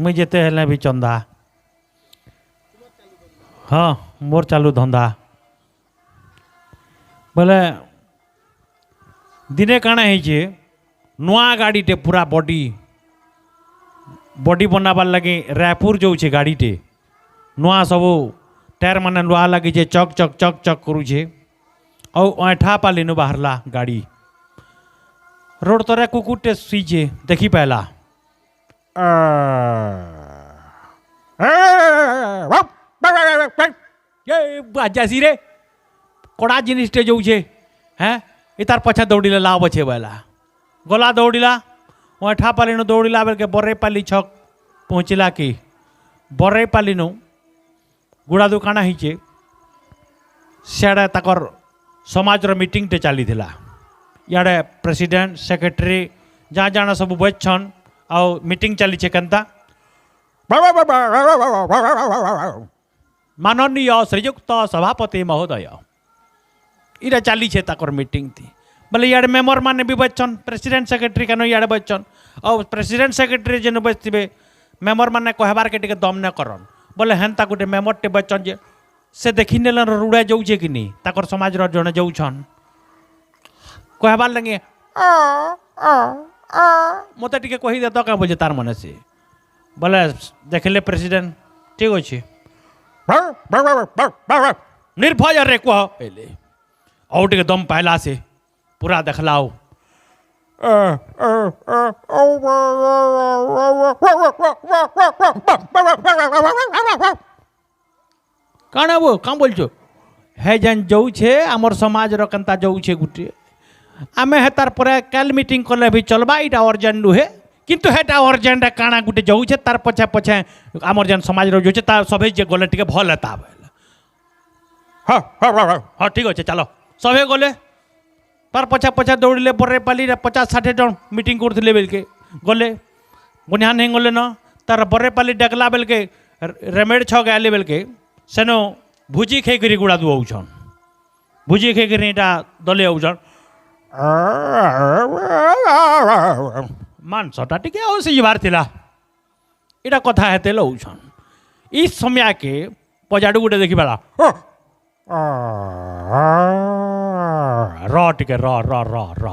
मुई जेते हेले भी चंदा हाँ मोर चालू धंदा बोले दिने काना है नुआ गाड़ीटे पूरा बॉडी बनाबार लगे रायपुर जाऊे गाड़ीटे नुआ सब टायर माने लुहा लगे चक चक चक चक करुचे ऐठा पालिनु बाहरला गाड़ी रोड तरे कुकुरटे सुईचे देखी पाला जासी रे कड़ा जिनिसटे जाऊे हैं इतार पछा दौड़िले लाव बचे बाला गला दौड़िला ऐठा पालिनु दौड़िला बेल के बरेपाली छक पहुँचला कि बरेपालिनु गुड़ा दुकाना हिचे सियाड़े ताकर समाजर मीटिंगटे चली इे प्रेसिडेंट सेक्रेटरी जहाँ जहाँ सब बचन आउ मीटिंग चली केनता माननीय श्रीयुक्त सभापति महोदय इरा चली मीटिंग थी बोले इे मेम्बर मैंने भी बचन प्रेसिडेंट सेक्रेटरी क्या इे बचन और प्रेसिडेंट सेक्रेटरी जेन बचते मेम्बर मैंने कहबार के टिके दम न करन बोले हेन्ता गोटे मेम्बरटे बचन जे से देखी नेलन रुड़ा जाऊे कि नहीं ताकर समाज जड़े जाऊन कहबार लगे मत टे कहीदे तो क्या बोझे तार मन से बोले देखले प्रेसिडेंट ठीक अच्छे निर्भय रे कह पहले और टे दम पाला से पूरा देखलाओ कण वो कम बोल हे जेन जाऊ आमर समाज रंता जाऊे गोटे आमे हे तार पर काल मीटिंग कले भी चलबा इटा अर्जेंट नुहे किंतु हेटा अर्जेंट काଣା गोटे जाऊे तार पछे पछे आमर जेन समाज रोचे तार सभे जे गले टिके भल हेता हाँ हाँ हाँ ठीक अच्छे चलो सभे गले तार पछा पछा दौड़े बरेपाली 50-60 जन मीटिंग करते बेल के गले बुनिया नहीं गले न तार बरेपाली डेकला बेल के रेमेड छक आले बेल के सेनो भुजी खाई गुड़ा दुआउछन भुजी खाई दले आउछन मांसटा टिके आसीबार थिला इटा कथा हेते लौछन ई समय के पजाडू गुटे देखी बाला र टिके र र र र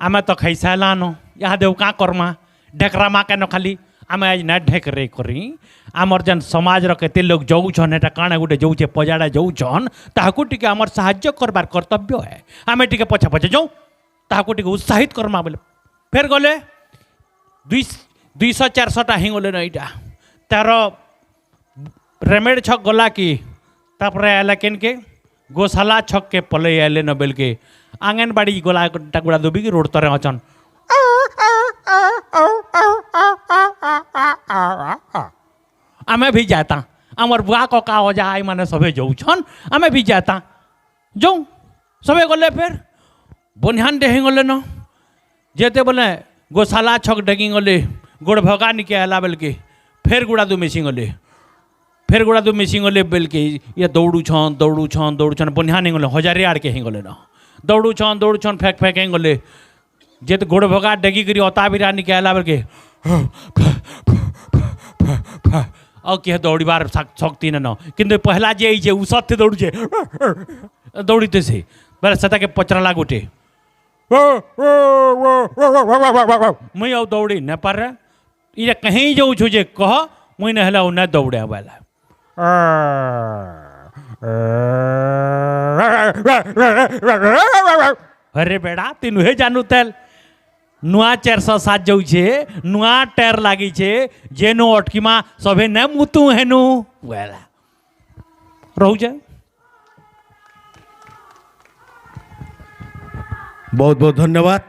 आमे तो खाई सारान यहाँ देव क्या करमा ढेकरामा केन खाली आमे आज ना ढेकरे करी आमर जेन समाज केते लोग जाऊन एटा काଣା गोटे जाऊे पजाड़ा जाऊन ताकू टिके आमर साहाय्य करबार कर्तव्य है आमे टिके पछे पछे जाऊँ ताकू टिके उत्साहित करमा बोले फिर गले 200-400 ही गले ना यहाँ तार रेमेड छक गला कि तापर आला केन के गोशाला छक के पलई आले न बेल के आंगनबाड़ी गला गुड़ा दुबी की रोड तरे अचन आमे भी जाता आमर बुआ कका अजा आई माने सभे जाऊन आमे भी जाता जाऊँ सभे गले फिर बनिहान डेही गले न जेते बोले गोशाला छक डेगी गले गोड़ भगा निके आला बेल के फिर गुड़ा दू मिसी गले फिर गुड़ा दू मिसी गले बेल के ये दौड़ू बनिहान ही गले हजारे आड़ के ही गले न दौड़ू छन फेंक ही गले जेते गोड़ भगा डेगी करी अता बिरा निके आला बेल के और किए दौड़बार शक्ति न कि पहला जे उ सत्य दौड़े दौड़ते से बोले सता के पचरला गोटे मुई आउ दौड़ी न पारे ये कहीं जाऊँ छु जे कह मुई न हेला न दौड़े वाला अरे बेड़ा तीन हे जानू तेल नुआ 407 जाऊे नुआ टायर लगी जेनु अटकीमा सभे न मुतु हेनु वाला रोचे बहुत बहुत धन्यवाद।